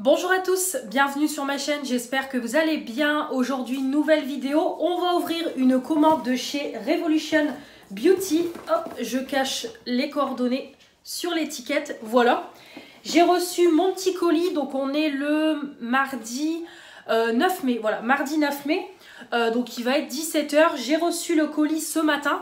Bonjour à tous, bienvenue sur ma chaîne, j'espère que vous allez bien. Aujourd'hui, nouvelle vidéo, on va ouvrir une commande de chez Revolution Beauty. Hop, je cache les coordonnées sur l'étiquette, voilà. J'ai reçu mon petit colis, donc on est le mardi 9 mai, voilà, mardi 9 mai. Donc il va être 17 h, j'ai reçu le colis ce matin.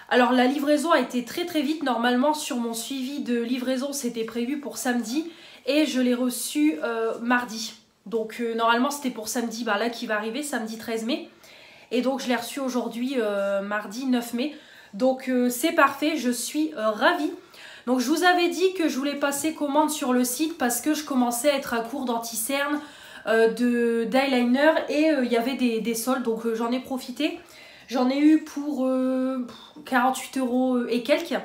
Alors la livraison a été très vite, normalement sur mon suivi de livraison c'était prévu pour samedi. Et je l'ai reçu mardi. Donc normalement c'était pour samedi, là qui va arriver, samedi 13 mai. Et donc je l'ai reçu aujourd'hui, mardi 9 mai. Donc c'est parfait, je suis ravie. Donc je vous avais dit que je voulais passer commande sur le site parce que je commençais à être à court d'anti-cerne, d'eyeliner et il y avait des soldes. Donc j'en ai profité. J'en ai eu pour 48 € et quelques.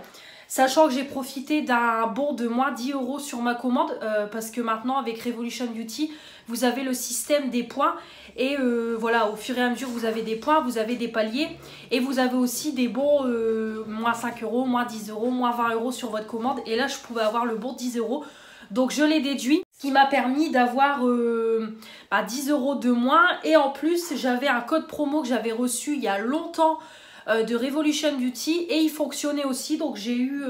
Sachant que j'ai profité d'un bon de moins 10 € sur ma commande parce que maintenant avec Revolution Beauty, vous avez le système des points et voilà, au fur et à mesure vous avez des points, vous avez des paliers et vous avez aussi des bons moins 5 €, moins 10 €, moins 20 € sur votre commande et là je pouvais avoir le bon 10 €. Donc je l'ai déduit, ce qui m'a permis d'avoir 10 € de moins et en plus j'avais un code promo que j'avais reçu il y a longtemps de Revolution Beauty et il fonctionnait aussi, donc j'ai eu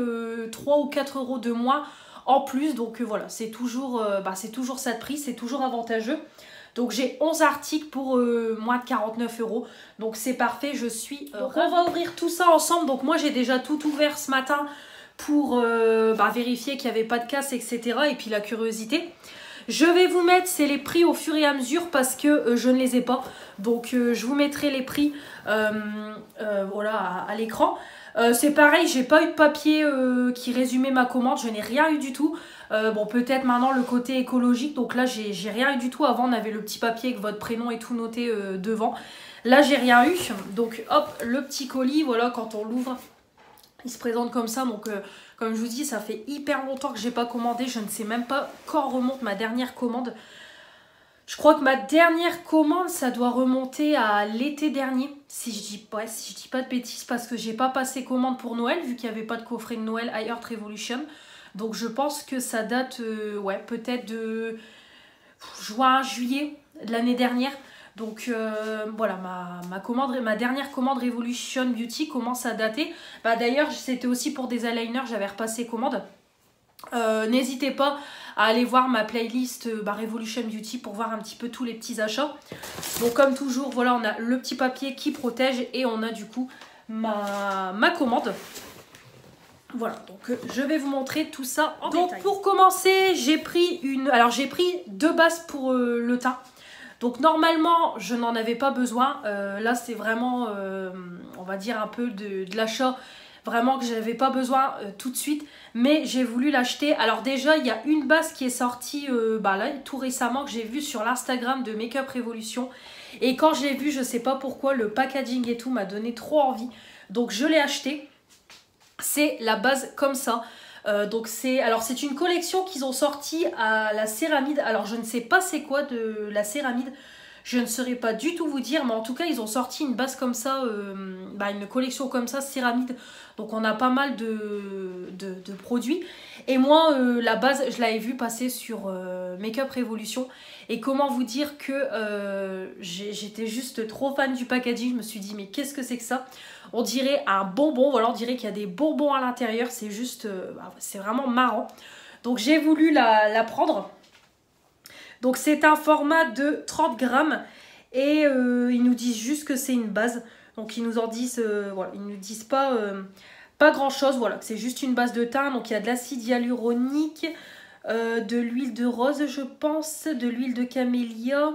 3 ou 4 € de moins en plus, donc voilà, c'est toujours ça de prix, c'est toujours avantageux. Donc j'ai 11 articles pour moins de 49 €, donc c'est parfait, je suis on va ouvrir tout ça ensemble. Donc moi j'ai déjà tout ouvert ce matin pour vérifier qu'il n'y avait pas de casse, etc. et puis la curiosité. Je vais vous mettre, c'est les prix au fur et à mesure parce que je ne les ai pas. Donc je vous mettrai les prix voilà, à l'écran. C'est pareil, j'ai pas eu de papier qui résumait ma commande, je n'ai rien eu du tout. Bon, peut-être maintenant le côté écologique, donc là j'ai rien eu du tout. Avant on avait le petit papier avec votre prénom et tout noté devant. Là j'ai rien eu, donc hop, le petit colis, voilà, quand on l'ouvre, il se présente comme ça. Donc comme je vous dis, ça fait hyper longtemps que j'ai pas commandé. Je ne sais même pas quand remonte ma dernière commande. Je crois que ma dernière commande, ça doit remonter à l'été dernier. Si je dis pas de bêtises, parce que j'ai pas passé commande pour Noël, vu qu'il n'y avait pas de coffret de Noël I Heart Revolution. Donc je pense que ça date peut-être de juin, juillet de l'année dernière. Donc voilà, ma dernière commande Revolution Beauty commence à dater. D'ailleurs, c'était aussi pour des eyeliners, j'avais repassé commande. N'hésitez pas à aller voir ma playlist Revolution Beauty pour voir un petit peu tous les petits achats. Donc comme toujours, voilà, on a le petit papier qui protège et on a du coup ma commande. Voilà, donc je vais vous montrer tout ça en détail. Donc pour commencer, j'ai pris deux bases pour le teint. Donc normalement, je n'en avais pas besoin. Là, c'est vraiment, on va dire, un peu de l'achat vraiment que je n'avais pas besoin tout de suite. Mais j'ai voulu l'acheter. Alors déjà, il y a une base qui est sortie là, tout récemment, que j'ai vue sur l'Instagram de Makeup Revolution. Et quand je l'ai vue, je ne sais pas pourquoi, le packaging et tout m'a donné trop envie. Donc je l'ai acheté. C'est la base comme ça. Donc c'est une collection qu'ils ont sorti à la céramide. Alors je ne sais pas c'est quoi de la céramide, je ne saurais pas du tout vous dire, mais en tout cas ils ont sorti une base comme ça, une collection comme ça céramide. Donc on a pas mal de produits. Et moi la base je l'avais vue passer sur Makeup Revolution. Et comment vous dire que j'étais juste trop fan du packaging. Je me suis dit mais qu'est-ce que c'est que ça? On dirait un bonbon, voilà, on dirait qu'il y a des bonbons à l'intérieur. C'est juste, c'est vraiment marrant. Donc j'ai voulu la prendre. Donc c'est un format de 30 grammes. Et ils nous disent juste que c'est une base. Donc ils nous en disent, voilà, ils nous disent pas grand chose. Voilà, c'est juste une base de teint. Donc il y a de l'acide hyaluronique, de l'huile de rose je pense, de l'huile de camélia.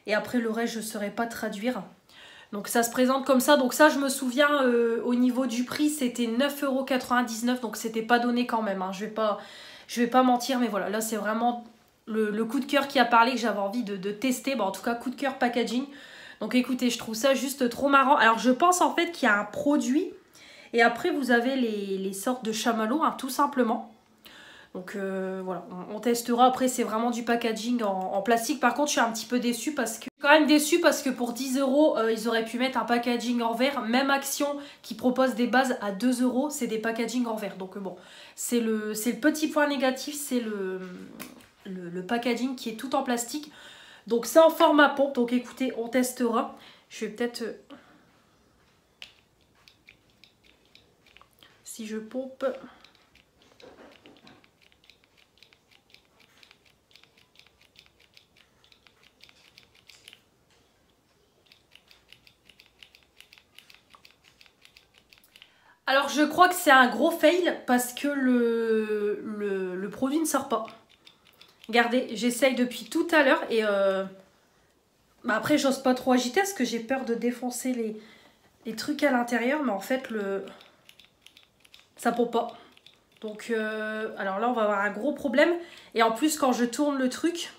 Et après le reste je ne saurais pas traduire. Donc ça se présente comme ça. Donc ça je me souviens au niveau du prix c'était 9,99 €. Donc c'était pas donné quand même. Hein. Je vais pas mentir, mais voilà, là c'est vraiment le coup de cœur qui a parlé, que j'avais envie de tester. En tout cas coup de cœur packaging. Donc écoutez, je trouve ça juste trop marrant. Alors je pense en fait qu'il y a un produit. Et après vous avez les sortes de chamallows, hein, tout simplement. Donc voilà, on testera. Après c'est vraiment du packaging en plastique. Par contre je suis un petit peu déçue parce que pour 10 €, ils auraient pu mettre un packaging en verre. Même Action qui propose des bases à 2 €, c'est des packaging en verre. Donc bon, c'est le petit point négatif, c'est le packaging qui est tout en plastique. Donc c'est en format pompe, donc écoutez, on testera. Je vais peut-être... si je pompe... Alors je crois que c'est un gros fail parce que le produit ne sort pas. Regardez, j'essaye depuis tout à l'heure et bah après j'ose pas trop agiter parce que j'ai peur de défoncer les trucs à l'intérieur, mais en fait ça pompe pas. Donc alors là on va avoir un gros problème et en plus quand je tourne le truc,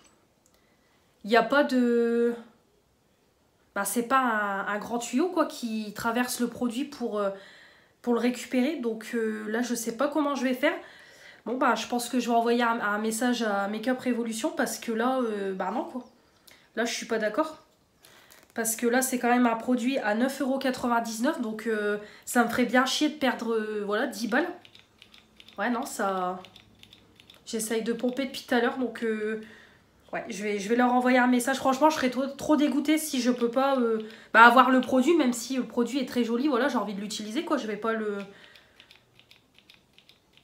il n'y a pas de... Bah c'est pas un grand tuyau quoi qui traverse le produit pour le récupérer. Donc là je sais pas comment je vais faire. Bon bah je pense que je vais envoyer un message à Makeup Revolution parce que là bah non quoi. Là je suis pas d'accord. Parce que là c'est quand même un produit à 9,99 € donc ça me ferait bien chier de perdre voilà 10 balles. Ouais non ça... J'essaye de pomper depuis tout à l'heure donc ouais je vais leur envoyer un message. Franchement je serais trop dégoûtée si je peux pas bah, avoir le produit, même si le produit est très joli. Voilà, j'ai envie de l'utiliser quoi, je vais pas le...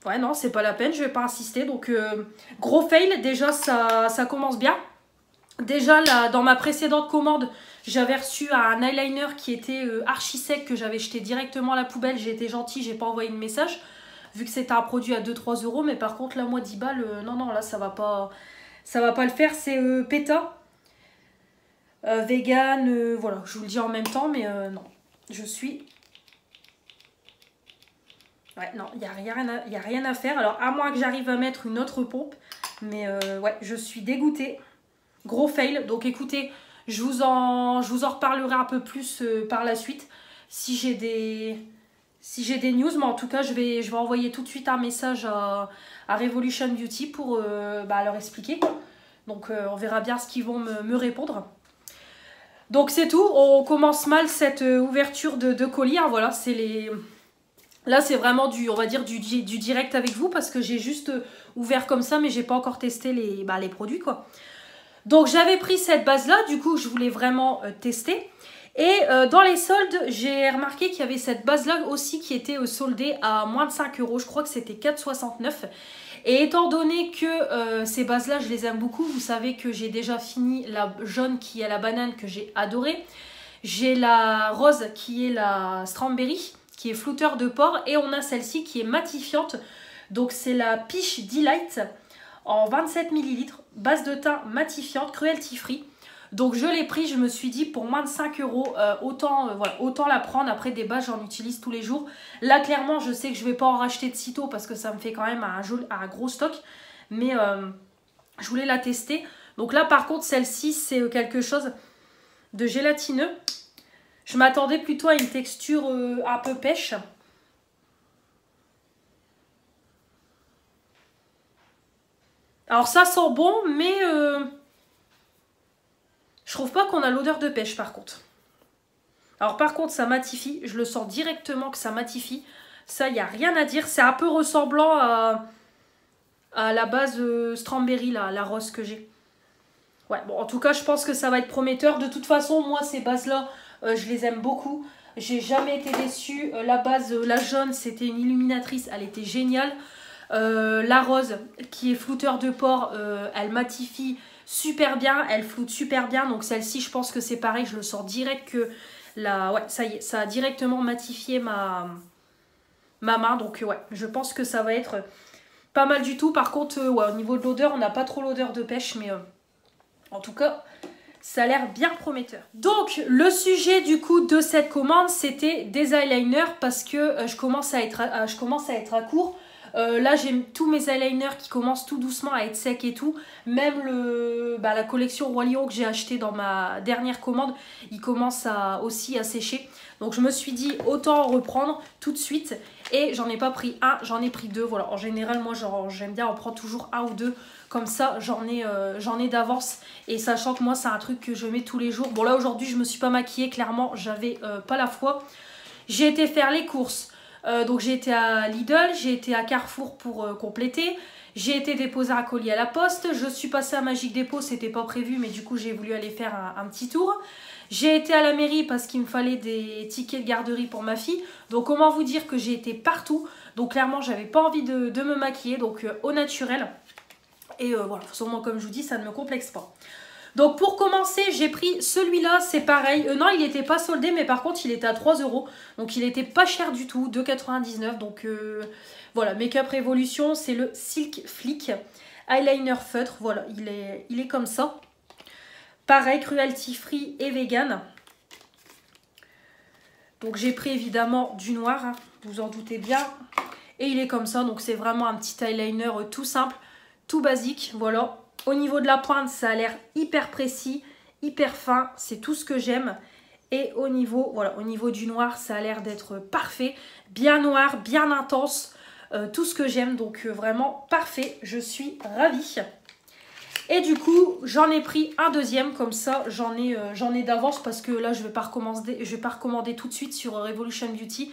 Ouais non c'est pas la peine, je vais pas insister. Donc gros fail, déjà ça commence bien. Déjà là, dans ma précédente commande, j'avais reçu un eyeliner qui était archi sec que j'avais jeté directement à la poubelle. J'ai été gentille, j'ai pas envoyé de message vu que c'était un produit à 2-3 €. Mais par contre là moi 10 balles, non là ça va pas le faire. C'est PETA vegan, voilà, je vous le dis en même temps, mais non, je suis... Ouais, non, il n'y a rien à faire. Alors, à moins que j'arrive à mettre une autre pompe. Mais ouais, je suis dégoûtée. Gros fail. Donc, écoutez, je vous en reparlerai un peu plus par la suite. Si j'ai des news. Mais en tout cas, je vais envoyer tout de suite un message à Revolution Beauty pour bah, leur expliquer. Donc, on verra bien ce qu'ils vont me répondre. Donc, c'est tout. On commence mal cette ouverture de colis. Hein, voilà, c'est les... Là, c'est vraiment on va dire du direct avec vous parce que j'ai juste ouvert comme ça, mais j'ai pas encore testé les produits, quoi. Donc, j'avais pris cette base-là, du coup, je voulais vraiment tester. Et dans les soldes, j'ai remarqué qu'il y avait cette base-là aussi qui était soldée à moins de 5 €. Je crois que c'était 4,69 €. Et étant donné que ces bases-là, je les aime beaucoup, vous savez que j'ai déjà fini la jaune qui est la banane que j'ai adorée. J'ai la rose qui est la strawberry, qui est flouteur de pores, et on a celle-ci qui est matifiante. Donc c'est la Peach Delight en 27 ml, base de teint matifiante, cruelty free. Donc je l'ai pris, je me suis dit pour moins de 5 €, autant la prendre. Après des bases, j'en utilise tous les jours. Là clairement, je sais que je ne vais pas en racheter de sitôt parce que ça me fait quand même un gros stock. Mais je voulais la tester. Donc là par contre, celle-ci, c'est quelque chose de gélatineux. Je m'attendais plutôt à une texture un peu pêche. Alors ça sent bon, mais je trouve pas qu'on a l'odeur de pêche par contre. Alors par contre ça matifie, je le sens directement que ça matifie. Ça, il n'y a rien à dire. C'est un peu ressemblant à la base strawberry, là, la rose que j'ai. Ouais, bon, en tout cas, je pense que ça va être prometteur. De toute façon, moi, ces bases-là, je les aime beaucoup. J'ai jamais été déçue. La base, la jaune, c'était une illuminatrice. Elle était géniale. La rose, qui est flouteur de pores, elle matifie super bien. Elle floute super bien. Donc celle-ci, je pense que c'est pareil. Je le sens direct que... Ouais, ça y est, ça a directement matifié ma main. Donc ouais, je pense que ça va être pas mal du tout. Par contre, ouais, au niveau de l'odeur, on n'a pas trop l'odeur de pêche. Mais en tout cas... ça a l'air bien prometteur. Donc, le sujet du coup de cette commande, c'était des eyeliners parce que je commence à être à court. Là, j'ai tous mes eyeliners qui commencent tout doucement à être secs et tout. Même la collection Roi Lion que j'ai acheté dans ma dernière commande, il commence aussi à sécher. Donc, je me suis dit autant en reprendre tout de suite. Et j'en ai pas pris un, j'en ai pris deux. Voilà, en général, moi, j'aime bien en prendre toujours un ou deux. Comme ça, j'en ai d'avance. Et sachant que moi, c'est un truc que je mets tous les jours. Bon, là, aujourd'hui, je me suis pas maquillée. Clairement, j'avais pas la foi. J'ai été faire les courses. Donc j'ai été à Lidl, j'ai été à Carrefour pour compléter. J'ai été déposer un colis à la poste. Je suis passée à Magique Dépôt, c'était pas prévu, mais du coup j'ai voulu aller faire un petit tour. J'ai été à la mairie parce qu'il me fallait des tickets de garderie pour ma fille. Donc comment vous dire que j'ai été partout. Donc clairement j'avais pas envie de me maquiller, donc au naturel. Et voilà, de toute façon moi comme je vous dis ça ne me complexe pas. Donc pour commencer j'ai pris celui-là, c'est pareil. Non il n'était pas soldé mais par contre il était à 3 €. Donc il était pas cher du tout, 2,99 €. Donc voilà, Make Up Revolution, c'est le Silk Flick Eyeliner Feutre. Voilà, il est comme ça. Pareil, cruelty free et vegan. Donc j'ai pris évidemment du noir, hein, vous en doutez bien. Et il est comme ça, donc c'est vraiment un petit eyeliner tout simple, tout basique. Voilà. Au niveau de la pointe, ça a l'air hyper précis, hyper fin. C'est tout ce que j'aime. Et au niveau, voilà, au niveau du noir, ça a l'air d'être parfait. Bien noir, bien intense. Tout ce que j'aime, donc vraiment parfait. Je suis ravie. Et du coup, j'en ai pris un deuxième, comme ça j'en ai d'avance parce que là je vais pas recommander tout de suite sur Revolution Beauty.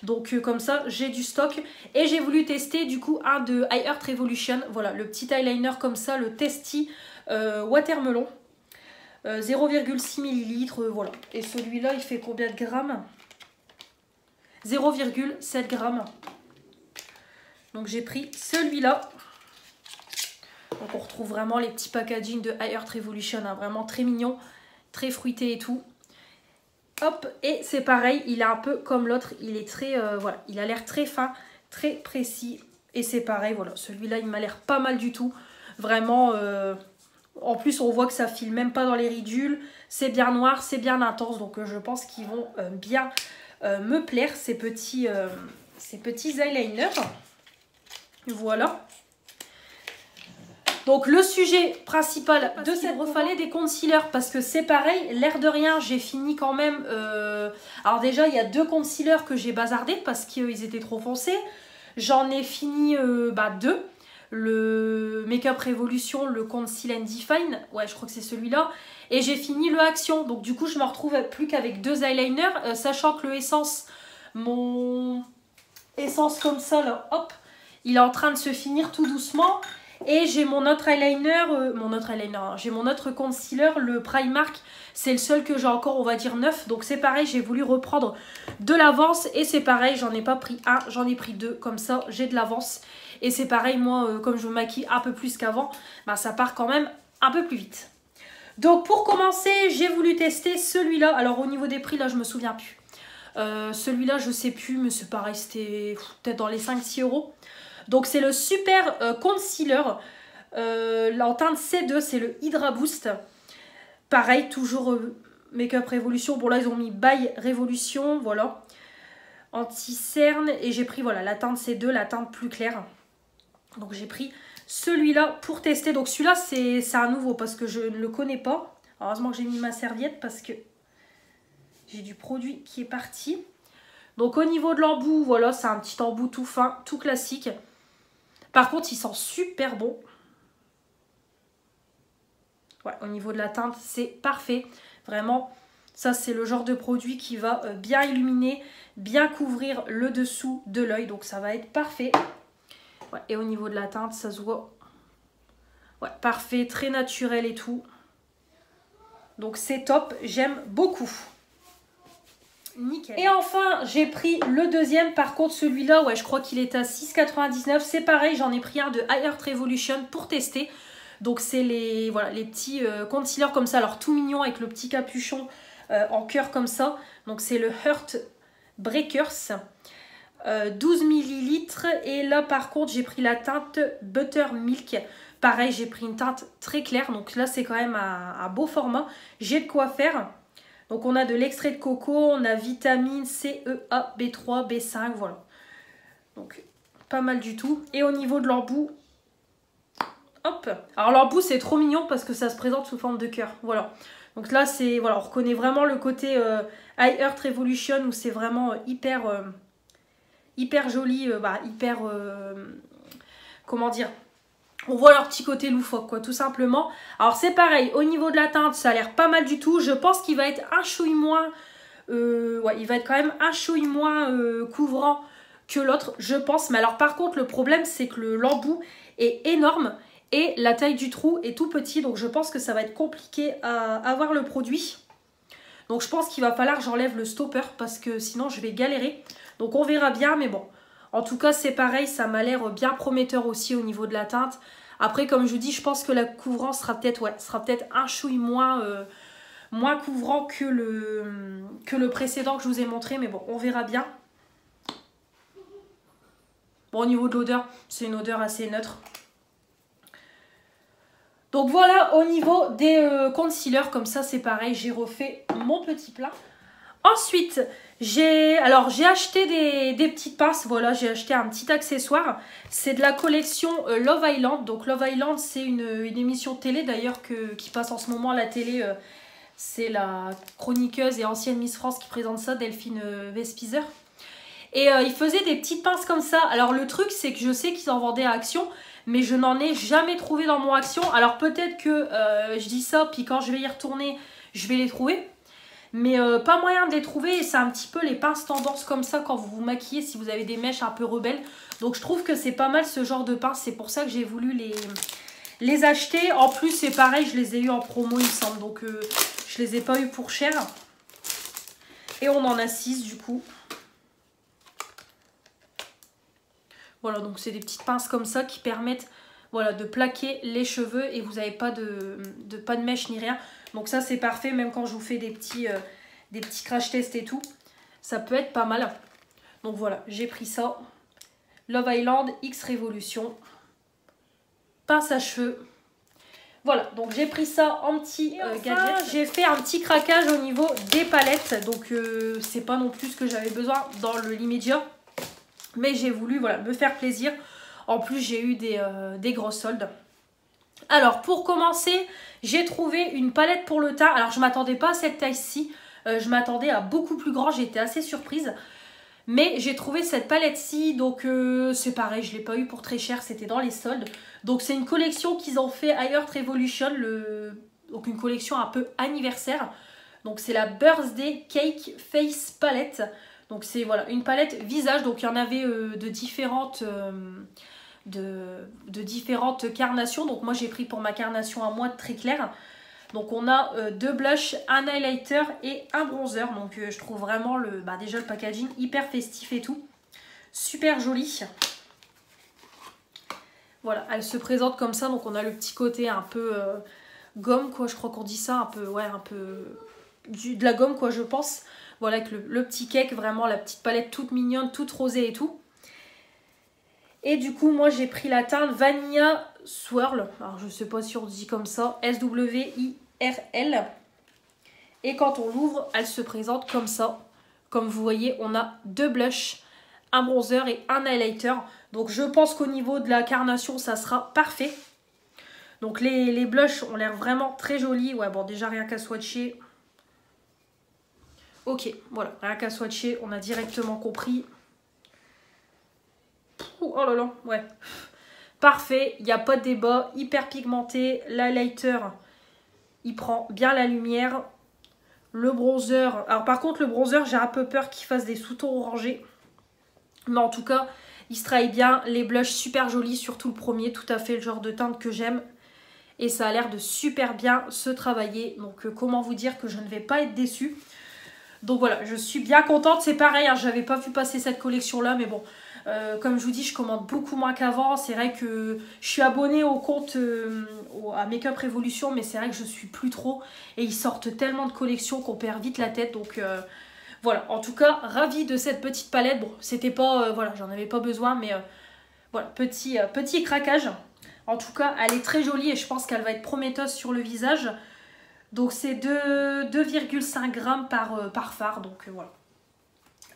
Donc comme ça j'ai du stock et j'ai voulu tester du coup un de I Heart Revolution. Voilà, le petit eyeliner comme ça, le Testy Watermelon. 0,6 ml, voilà. Et celui-là il fait combien de grammes? 0,7 grammes. Donc j'ai pris celui-là. Donc on retrouve vraiment les petits packaging de I Heart Revolution, hein, vraiment très mignon, très fruité et tout. Hop, et c'est pareil, il est un peu comme l'autre, il est très, voilà, il a l'air très fin, très précis. Et c'est pareil, voilà, celui-là il m'a l'air pas mal du tout. Vraiment, en plus on voit que ça file même pas dans les ridules, c'est bien noir, c'est bien intense. Donc je pense qu'ils vont bien me plaire ces petits eyeliners. Voilà. Donc le sujet principal de cette vidéo, fallait des concealers parce que c'est pareil, l'air de rien, j'ai fini quand même. Alors déjà, il y a 2 concealers que j'ai bazardés parce qu'ils étaient trop foncés. J'en ai fini 2. Le Make Up Revolution, le Conceal and Define, ouais, je crois que c'est celui-là. Et j'ai fini le Action. Donc du coup, je me retrouve plus qu'avec 2 eyeliners, sachant que le Essence, mon Essence comme ça, là, hop, il est en train de se finir tout doucement. Et j'ai mon autre eyeliner, j'ai mon autre concealer, le Primark. C'est le seul que j'ai encore, on va dire, neuf. Donc c'est pareil, j'ai voulu reprendre de l'avance. Et c'est pareil, j'en ai pas pris un, j'en ai pris 2. Comme ça, j'ai de l'avance. Et c'est pareil, moi, comme je me maquille un peu plus qu'avant, bah, ça part quand même un peu plus vite. Donc pour commencer, j'ai voulu tester celui-là. Alors au niveau des prix, là, je me souviens plus. Celui-là, je sais plus, mais c'est pareil, c'était peut-être dans les 5-6 €. Donc c'est le super concealer en teinte C2, c'est le Hydra Boost. Pareil, toujours Make Up Revolution. Bon là ils ont mis By Revolution, voilà. Anti-cerne et j'ai pris voilà la teinte C2, la teinte plus claire. Donc j'ai pris celui-là pour tester. Donc celui-là c'est un nouveau parce que je ne le connais pas. Heureusement que j'ai mis ma serviette parce que j'ai du produit qui est parti. Donc au niveau de l'embout, voilà, c'est un petit embout tout fin, tout classique. Par contre, il sent super bon. Ouais, au niveau de la teinte, c'est parfait. Vraiment, ça c'est le genre de produit qui va bien illuminer, bien couvrir le dessous de l'œil. Donc ça va être parfait. Ouais, et au niveau de la teinte, ça se voit. Ouais, parfait, très naturel et tout. Donc c'est top, j'aime beaucoup. Nickel. Et enfin, j'ai pris le deuxième. Par contre, celui-là, ouais, je crois qu'il est à 6,99 €. C'est pareil, j'en ai pris un de I Heart Revolution pour tester. Donc, c'est les, voilà, les petits concealers comme ça. Alors, tout mignon avec le petit capuchon en cœur comme ça. Donc, c'est le Heart Breakers. 12 ml. Et là, par contre, j'ai pris la teinte Buttermilk. Pareil, j'ai pris une teinte très claire. Donc là, c'est quand même un beau format. J'ai de quoi faire. Donc on a de l'extrait de coco, on a vitamine C, E, A, B3, B5, voilà. Donc pas mal du tout. Et au niveau de l'embout, hop. Alors l'embout c'est trop mignon parce que ça se présente sous forme de cœur, voilà. Donc là c'est, voilà, on reconnaît vraiment le côté I Heart Revolution où c'est vraiment hyper joli, comment dire, on voit leur petit côté loufoque, quoi, tout simplement. Alors, c'est pareil, au niveau de la teinte, ça a l'air pas mal du tout. Je pense qu'il va être un chouille moins... ouais, il va être quand même un chouille moins couvrant que l'autre, je pense. Mais alors par contre, le problème, c'est que l'embout est énorme et la taille du trou est tout petit. Donc je pense que ça va être compliqué à avoir le produit. Donc je pense qu'il va falloir que j'enlève le stopper parce que sinon je vais galérer. Donc on verra bien, mais bon. En tout cas, c'est pareil, ça m'a l'air bien prometteur aussi au niveau de la teinte. Après, comme je vous dis, je pense que la couvrance sera peut-être un chouille moins couvrant que le précédent que je vous ai montré. Mais bon, on verra bien. Bon, au niveau de l'odeur, c'est une odeur assez neutre. Donc voilà, au niveau des concealers, comme ça c'est pareil, j'ai refait mon petit plat. Ensuite, j'ai acheté des petites pinces, voilà, j'ai acheté un petit accessoire. C'est de la collection Love Island. Donc Love Island, c'est une émission télé d'ailleurs qui passe en ce moment à la télé. C'est la chroniqueuse et ancienne Miss France qui présente ça, Delphine Vespizer. Et il faisait des petites pinces comme ça. Alors le truc, c'est que je sais qu'ils en vendaient à Action, mais je n'en ai jamais trouvé dans mon Action. Alors peut-être que je dis ça, puis quand je vais y retourner, je vais les trouver. Mais pas moyen de les trouver. Et c'est un petit peu les pinces tendance comme ça quand vous vous maquillez, si vous avez des mèches un peu rebelles. Donc je trouve que c'est pas mal ce genre de pinces. C'est pour ça que j'ai voulu les acheter. En plus, c'est pareil, je les ai eu en promo, il me semble. Donc je les ai pas eu pour cher. Et on en a 6 du coup. Voilà, donc c'est des petites pinces comme ça qui permettent, voilà, de plaquer les cheveux et vous n'avez pas de mèche ni rien. Donc ça c'est parfait, même quand je vous fais des petits crash tests et tout. Ça peut être pas mal. Donc voilà, j'ai pris ça. Love Island X Revolution. Pince à cheveux. Voilà, donc j'ai pris ça en petit gadget. J'ai fait un petit craquage au niveau des palettes. Donc c'est pas non plus ce que j'avais besoin dans l'immédiat. Mais j'ai voulu, voilà, me faire plaisir. En plus, j'ai eu des grosses soldes. Alors, pour commencer, j'ai trouvé une palette pour le teint. Alors, je ne m'attendais pas à cette taille-ci. Je m'attendais à beaucoup plus grand. J'étais assez surprise. Mais j'ai trouvé cette palette-ci. Donc, c'est pareil, je ne l'ai pas eu pour très cher. C'était dans les soldes. Donc, c'est une collection qu'ils ont fait Heart Revolution. Donc, une collection un peu anniversaire. Donc, c'est la Birthday Cake Face Palette. Donc c'est voilà, une palette visage, donc il y en avait de différentes carnations. Donc moi j'ai pris pour ma carnation à moi très claire. Donc on a 2 blushs, un highlighter et un bronzer. Donc je trouve vraiment déjà le packaging hyper festif et tout. Super joli. Voilà, elle se présente comme ça. Donc on a le petit côté un peu gomme quoi, je crois qu'on dit ça, un peu, ouais, un peu de la gomme quoi je pense. Voilà, avec le petit cake, vraiment la petite palette toute mignonne, toute rosée et tout. Et du coup, moi j'ai pris la teinte Vanilla Swirl. Alors je sais pas si on dit comme ça. S-W-I-R-L. Et quand on l'ouvre, elle se présente comme ça. Comme vous voyez, on a 2 blushs, un bronzer et un highlighter. Donc je pense qu'au niveau de la carnation, ça sera parfait. Donc les blushs ont l'air vraiment très jolis. Ouais, bon, déjà rien qu'à swatcher. Ok, voilà, rien qu'à swatcher, on a directement compris. Oh là là, ouais. Parfait, il n'y a pas de débat, hyper pigmenté. L'highlighter, il prend bien la lumière. Le bronzer, alors par contre le bronzer, j'ai un peu peur qu'il fasse des sous-tons orangés. Mais en tout cas, il se travaille bien. Les blushs super jolis, surtout le premier, tout à fait le genre de teinte que j'aime. Et ça a l'air de super bien se travailler. Donc comment vous dire que je ne vais pas être déçue. Donc voilà, je suis bien contente. C'est pareil, hein, je n'avais pas vu passer cette collection-là. Mais bon, comme je vous dis, je commande beaucoup moins qu'avant. C'est vrai que je suis abonnée au compte à Make-up Revolution. Mais c'est vrai que je ne suis plus trop. Et ils sortent tellement de collections qu'on perd vite la tête. Donc voilà, en tout cas, ravie de cette petite palette. Bon, c'était pas... voilà, j'en avais pas besoin. Mais voilà, petit craquage. En tout cas, elle est très jolie et je pense qu'elle va être prometteuse sur le visage. Donc c'est 2,5 grammes par fard, donc voilà.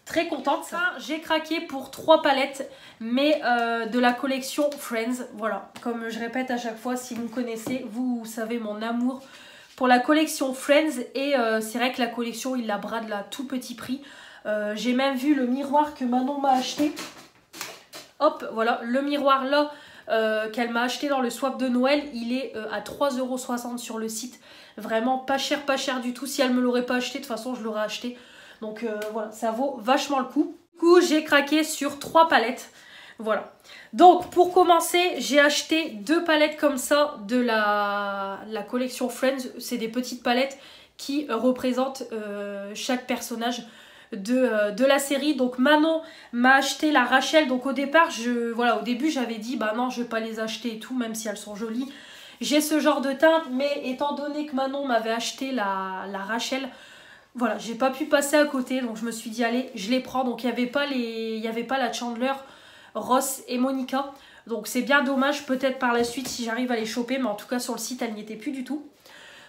Très contente. Ça, j'ai craqué pour 3 palettes, mais de la collection Friends. Voilà, comme je répète à chaque fois, si vous me connaissez, vous savez mon amour pour la collection Friends. Et c'est vrai que la collection, il la brade à tout petit prix. J'ai même vu le miroir que Manon m'a acheté. Hop, voilà, le miroir là qu'elle m'a acheté dans le swap de Noël, il est à 3,60 € sur le site. Vraiment pas cher du tout. Si elle me l'aurait pas acheté, de toute façon je l'aurais acheté. Donc voilà, ça vaut vachement le coup. Du coup, j'ai craqué sur 3 palettes. Voilà. Donc, pour commencer, j'ai acheté 2 palettes comme ça de la collection Friends. C'est des petites palettes qui représentent chaque personnage de la série. Donc, Manon m'a acheté la Rachel. Donc, au départ, au début, j'avais dit, bah non, je vais pas les acheter et tout, même si elles sont jolies. J'ai ce genre de teinte, mais étant donné que Manon m'avait acheté la Rachel, voilà, j'ai pas pu passer à côté, donc je me suis dit, allez, je les prends. Donc, il n'y avait pas la Chandler, Ross et Monica. Donc, c'est bien dommage, peut-être par la suite, si j'arrive à les choper. Mais en tout cas, sur le site, elle n'y était plus du tout.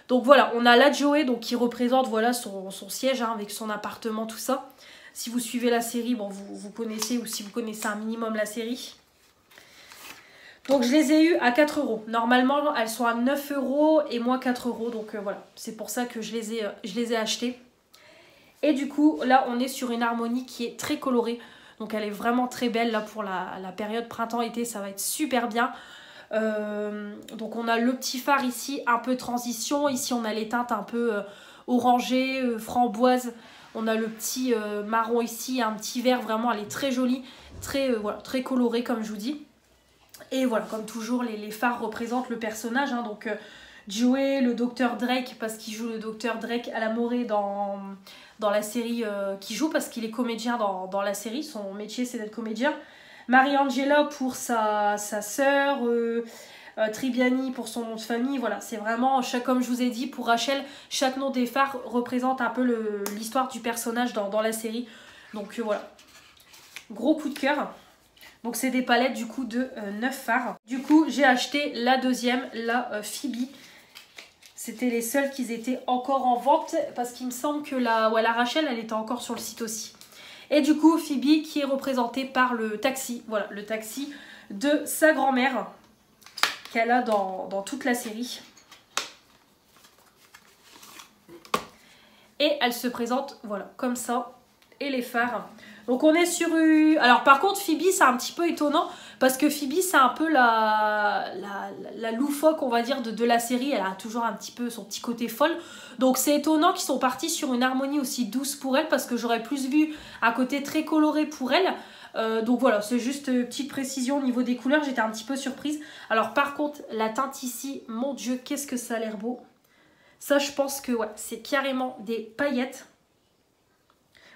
Donc, voilà, on a la Joey, donc, qui représente voilà, son siège, hein, avec son appartement, tout ça. Si vous suivez la série, bon, vous connaissez, ou si vous connaissez un minimum la série. Donc, je les ai eues à 4 €. Normalement, elles sont à 9 € et moi 4 €. Donc, voilà, c'est pour ça que je les ai achetées. Et du coup, là, on est sur une harmonie qui est très colorée. Donc, elle est vraiment très belle. Là, pour la période printemps-été, ça va être super bien. Donc, on a le petit phare ici, un peu transition. Ici, on a les teintes un peu orangées, framboise. On a le petit marron ici, un petit vert. Vraiment, elle est très jolie. Voilà, très colorée, comme je vous dis. Et voilà, comme toujours, les phares représentent le personnage. Hein, donc, Joey, le Dr Drake, parce qu'il joue le Dr Drake à la Morée dans la série qu'il joue, parce qu'il est comédien dans la série. Son métier, c'est d'être comédien. Marie-Angela pour sa sœur. Tribiani pour son nom de famille. Voilà, c'est vraiment, comme je vous ai dit, pour Rachel, chaque nom des phares représente un peu l'histoire du personnage dans la série. Donc, voilà. Gros coup de cœur. Donc c'est des palettes du coup de 9 phares. Du coup j'ai acheté la deuxième, la Phoebe. C'était les seules qui étaient encore en vente parce qu'il me semble que la Rachel elle était encore sur le site aussi. Et du coup Phoebe qui est représentée par le taxi. Voilà, le taxi de sa grand-mère qu'elle a dans toute la série. Et elle se présente voilà comme ça. Et les phares. Donc on est sur... Alors par contre Phoebe c'est un petit peu étonnant parce que Phoebe c'est un peu la loufoque on va dire de la série. Elle a toujours un petit peu son petit côté folle. Donc c'est étonnant qu'ils sont partis sur une harmonie aussi douce pour elle parce que j'aurais plus vu un côté très coloré pour elle. Donc voilà, c'est juste petite précision au niveau des couleurs. J'étais un petit peu surprise. Alors par contre la teinte ici, mon Dieu qu'est-ce que ça a l'air beau. Ça je pense que ouais, c'est carrément des paillettes.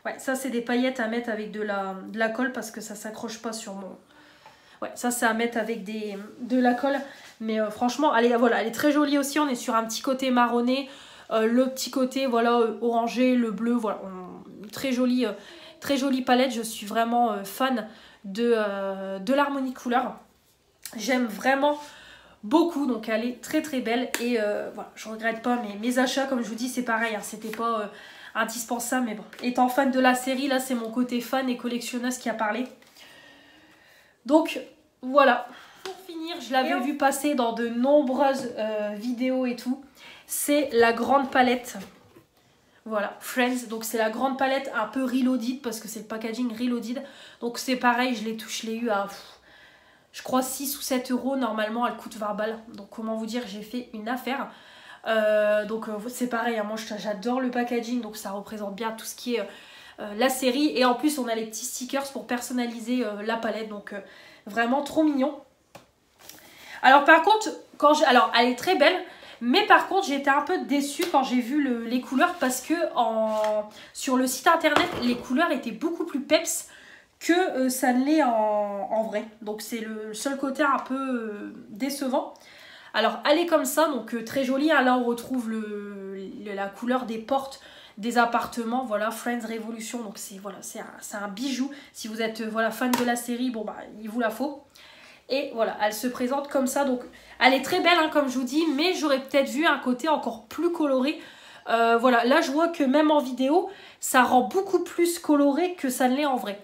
Ouais, ça c'est des paillettes à mettre avec de la colle parce que ça s'accroche pas sur mon... Ouais, ça c'est à mettre avec de la colle. Mais franchement, elle est très jolie aussi. On est sur un petit côté marronné. Le petit côté voilà orangé, le bleu. Voilà, très jolie palette. Je suis vraiment fan de l'harmonie couleur. J'aime vraiment beaucoup. Donc elle est très très belle. Et voilà, je regrette pas mes achats. Comme je vous dis, c'est pareil. Hein, c'était pas... indispensable, mais bon, étant fan de la série, là c'est mon côté fan et collectionneuse qui a parlé. Donc voilà, pour finir, je l'avais vu passer dans de nombreuses vidéos et tout, c'est la grande palette. Voilà, Friends, donc c'est la grande palette un peu reloaded parce que c'est le packaging reloaded. Donc c'est pareil, je l'ai eu à je crois 6 ou 7 €, normalement elle coûte 20 balles. Donc comment vous dire, j'ai fait une affaire. Donc c'est pareil, hein, moi j'adore le packaging, donc ça représente bien tout ce qui est la série. Et en plus on a les petits stickers pour personnaliser la palette, donc vraiment trop mignon. Alors par contre, alors elle est très belle, mais par contre j'ai été un peu déçue quand j'ai vu les couleurs parce que sur le site internet les couleurs étaient beaucoup plus peps que ça ne l'est en vrai. Donc c'est le seul côté un peu décevant. Alors elle est comme ça, donc très jolie. Hein. Là on retrouve la couleur des portes des appartements. Voilà, Friends Revolution. Donc c'est voilà, un bijou. Si vous êtes voilà, fan de la série, bon bah il vous la faut. Et voilà, elle se présente comme ça. Donc elle est très belle hein, comme je vous dis, mais j'aurais peut-être vu un côté encore plus coloré. Voilà, là je vois que même en vidéo, ça rend beaucoup plus coloré que ça ne l'est en vrai.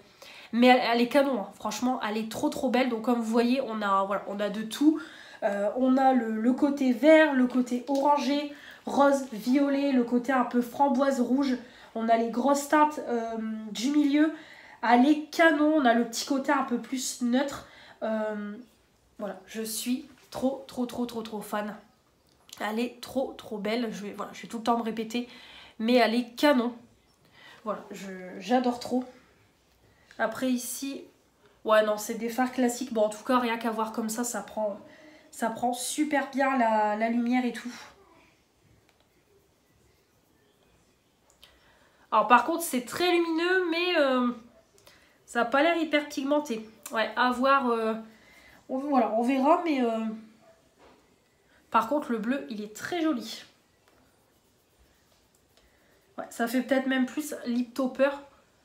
Mais elle est canon, hein. Franchement, elle est trop belle. Donc comme vous voyez, on a de tout. On a le côté vert, le côté orangé, rose, violet, le côté un peu framboise rouge. On a les grosses teintes du milieu. Elle est canon, on a le petit côté un peu plus neutre. Voilà, je suis trop fan. Elle est trop belle. Je vais tout le temps me répéter. Mais elle est canon. Voilà, j'adore trop. Après ici, ouais non, c'est des fards classiques. Bon, en tout cas, rien qu'à voir comme ça prend super bien la lumière et tout. Alors par contre, c'est très lumineux, mais ça n'a pas l'air hyper pigmenté. Ouais, à voir. Voilà, on verra, mais par contre, le bleu, il est très joli. Ouais, ça fait peut-être même plus lip topper.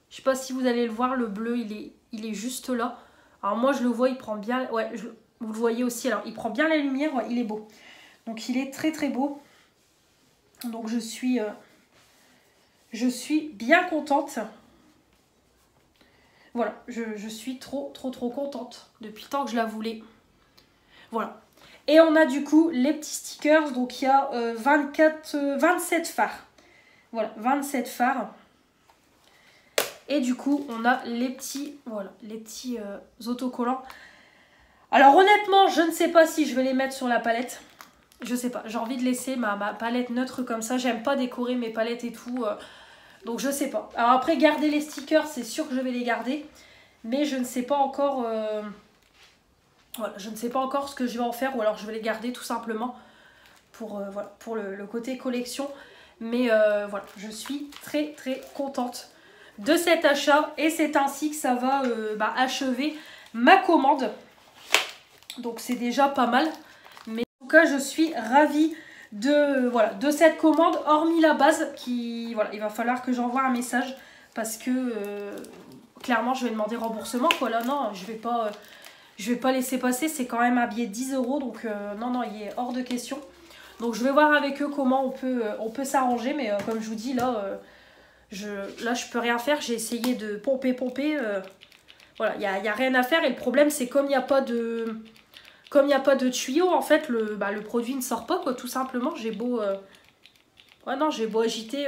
Je sais pas si vous allez le voir, le bleu, il est juste là. Alors moi, je le vois, il prend bien... Ouais, vous le voyez aussi. Alors, il prend bien la lumière, ouais, il est beau. Donc, il est très, très beau. Donc, je suis bien contente. Voilà, je suis trop contente. Depuis le temps que je la voulais. Voilà. Et on a du coup les petits stickers. Donc, il y a 27 fards. Voilà, 27 fards. Et du coup, on a les petits, voilà, les petits autocollants. Alors honnêtement, je ne sais pas si je vais les mettre sur la palette. Je sais pas, j'ai envie de laisser ma palette neutre comme ça. J'aime pas décorer mes palettes et tout. Donc je sais pas. Alors après, garder les stickers, c'est sûr que je vais les garder. Mais je ne sais pas encore... voilà, je ne sais pas encore ce que je vais en faire. Ou alors je vais les garder tout simplement pour, voilà, pour le côté collection. Mais voilà, je suis très contente de cet achat. Et c'est ainsi que ça va achever ma commande. Donc c'est déjà pas mal. Mais en tout cas, je suis ravie de cette commande. Hormis la base, voilà, il va falloir que j'envoie un message. Parce que clairement, je vais demander remboursement. Quoi. Là, non, je vais pas laisser passer. C'est quand même un billet de 10 €. Donc non, il est hors de question. Donc je vais voir avec eux comment on peut s'arranger. Mais comme je vous dis, là, je peux rien faire. J'ai essayé de pomper. Voilà, il n'y a rien à faire. Et le problème, c'est comme il n'y a pas de... Comme il n'y a pas de tuyau, en fait, le produit ne sort pas, quoi, tout simplement. J'ai beau... Ouais, non, j'ai beau agiter.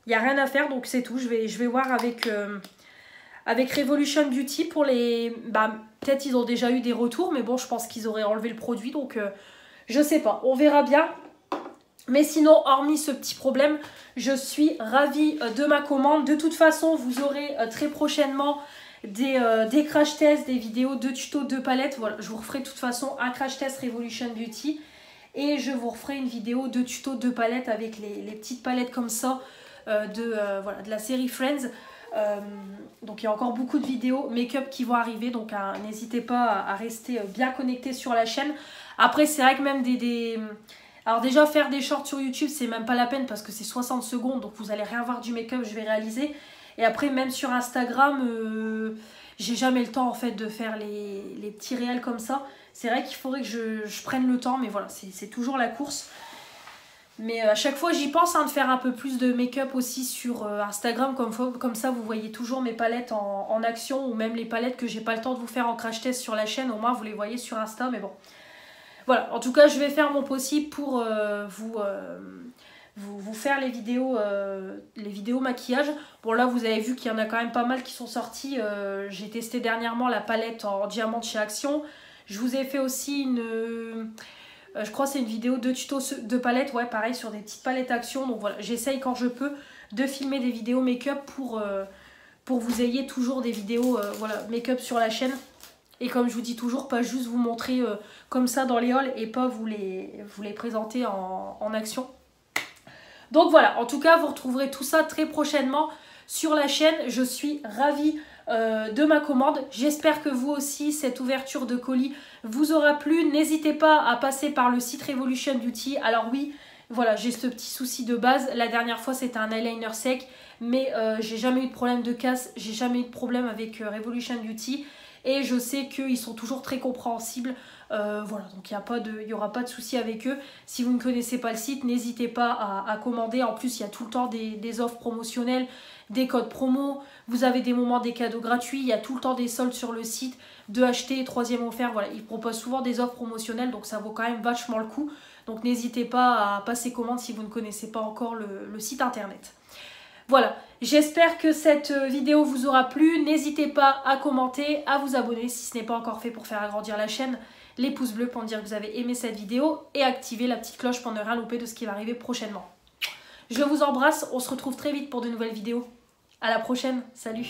Il n'y a rien à faire, donc c'est tout. Je vais voir avec Revolution Beauty pour les... peut-être ils ont déjà eu des retours, mais bon, je pense qu'ils auraient enlevé le produit, donc je sais pas. On verra bien. Mais sinon, hormis ce petit problème, je suis ravie de ma commande. De toute façon, vous aurez très prochainement des crash tests, des vidéos de tutos de palettes. Voilà, je vous referai de toute façon un crash test Revolution Beauty. Et je vous referai une vidéo de tutos de palettes avec les petites palettes comme ça de la série Friends. Donc il y a encore beaucoup de vidéos make-up qui vont arriver. Donc n'hésitez pas à rester bien connecté sur la chaîne. Après, c'est vrai que même alors déjà, faire des shorts sur YouTube, c'est même pas la peine parce que c'est 60 secondes. Donc vous allez rien voir du make-up, je vais réaliser. Et après, même sur Instagram, j'ai jamais le temps en fait de faire les petits réels comme ça. C'est vrai qu'il faudrait que je prenne le temps, mais voilà, c'est toujours la course. Mais à chaque fois, j'y pense de faire un peu plus de make-up aussi sur Instagram. Comme ça, vous voyez toujours mes palettes en action ou même les palettes que j'ai pas le temps de vous faire en crash test sur la chaîne. Au moins, vous les voyez sur Insta, mais bon. Voilà, en tout cas, je vais faire mon possible pour vous faire les vidéos maquillage. Bon, là, vous avez vu qu'il y en a quand même pas mal qui sont sortis. J'ai testé dernièrement la palette en diamant de chez Action. Je vous ai fait aussi je crois que c'est une vidéo de tuto de palette. Ouais, pareil, sur des petites palettes Action. Donc voilà, j'essaye quand je peux de filmer des vidéos make-up pour vous ayez toujours des vidéos make-up sur la chaîne. Et comme je vous dis toujours, pas juste vous montrer comme ça dans les hauls et pas vous les présenter en action. Donc voilà, en tout cas, vous retrouverez tout ça très prochainement sur la chaîne. Je suis ravie de ma commande. J'espère que vous aussi, cette ouverture de colis vous aura plu. N'hésitez pas à passer par le site Revolution Beauty. Alors oui, voilà, j'ai ce petit souci de base. La dernière fois, c'était un eyeliner sec, mais j'ai jamais eu de problème de casse. J'ai jamais eu de problème avec Revolution Beauty. Et je sais qu'ils sont toujours très compréhensibles. Voilà, donc il n'y aura pas de souci avec eux. Si vous ne connaissez pas le site, n'hésitez pas à commander. En plus, il y a tout le temps des offres promotionnelles, des codes promo. Vous avez des moments des cadeaux gratuits. Il y a tout le temps des soldes sur le site. De acheter, troisième offert. Voilà, ils proposent souvent des offres promotionnelles. Donc ça vaut quand même vachement le coup. Donc n'hésitez pas à passer commande si vous ne connaissez pas encore le site internet. Voilà, j'espère que cette vidéo vous aura plu. N'hésitez pas à commenter, à vous abonner si ce n'est pas encore fait pour faire agrandir la chaîne. Les pouces bleus pour me dire que vous avez aimé cette vidéo et activer la petite cloche pour ne rien louper de ce qui va arriver prochainement. Je vous embrasse, on se retrouve très vite pour de nouvelles vidéos. À la prochaine, salut.